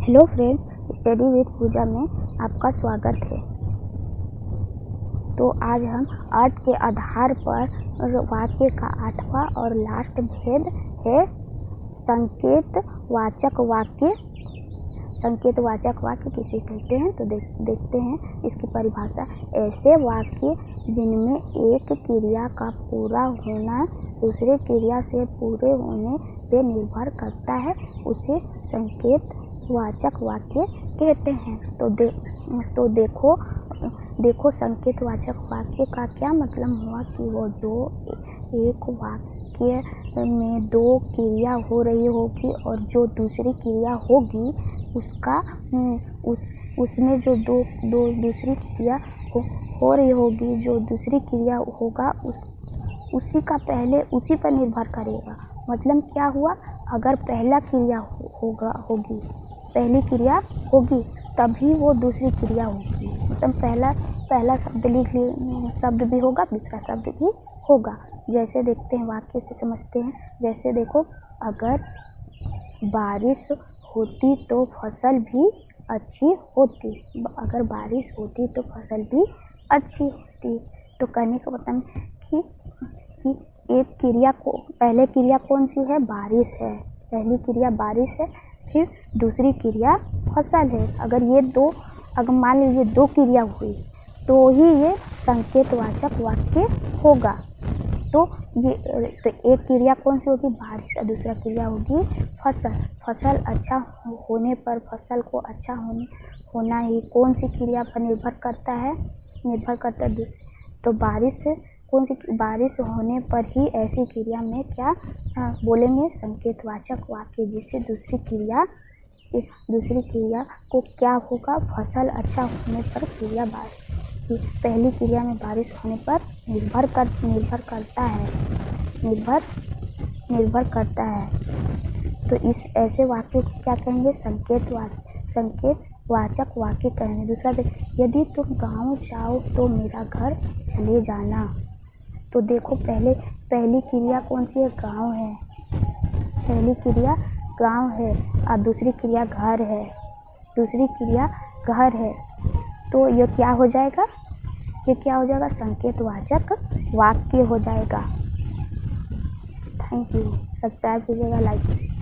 Hello friends, study with पूजा में आपका स्वागत है। तो आज हम अर्थ के आधार पर वाक्य का 8वां और लास्ट भेद है संकेतवाचक वाक्य। संकेतवाचक वाक्य किसे कहते हैं तो देखते हैं इसकी परिभाषा। ऐसे वाक्य जिनमें एक क्रिया का पूरा होना दूसरे क्रिया से पूरे होने पे निर्भर करता है उसे संकेतवाचक वाक्य कहते हैं। तो देखो संकेतवाचक वाक्य का क्या मतलब हुआ कि वो जो एक वाक्य में दो क्रिया हो रही होगी और जो दूसरी क्रिया होगी उसमें जो दो दूसरी क्रिया हो रही होगी, जो दूसरी क्रिया होगा उसी का पहले उसी पर निर्भर करेगा। मतलब क्या हुआ, अगर पहला क्रिया होगी पहली क्रिया होगी तभी वो दूसरी क्रिया होगी। मतलब पहला शब्द लिख लिए शब्द भी होगा, दूसरा शब्द भी होगा। जैसे देखते हैं, वाक्य से समझते हैं। जैसे देखो, अगर बारिश होती तो फसल भी अच्छी होती। अगर बारिश होती तो फसल भी अच्छी होती। तो कहने का मतलब कि एक क्रिया को पहले क्रिया कौन सी है, बारिश है। पहली क्रिया बारिश है, फिर दूसरी क्रिया फसल है। अगर मान लीजिए दो क्रिया हुई तो ही ये संकेतवाचक वाक्य होगा। तो एक क्रिया कौन सी होगी, बारिश, और दूसरा क्रिया होगी फसल। फसल अच्छा होने पर, फसल को अच्छा होना ही कौन सी क्रिया पर निर्भर करता है। तो बारिश होने पर ही ऐसी क्रिया में क्या बोलेंगे, संकेतवाचक वाक्य, जिससे दूसरी क्रिया को क्या होगा, फसल अच्छा होने पर क्रिया पहली क्रिया में बारिश होने पर निर्भर करता है। तो इस ऐसे वाक्य को क्या कहेंगे, संकेतवाचक वाक्य कहेंगे। दूसरा, यदि तुम गाँव जाओ तो मेरा घर चले जाना। तो देखो, पहली क्रिया कौन सी है, गाँव है। पहली क्रिया गाँव है और दूसरी क्रिया घर है। तो ये क्या हो जाएगा, संकेतवाचक वाक्य हो जाएगा। Thank you. सब्सक्राइब कीजिएगा, लाइक कीजिएगा।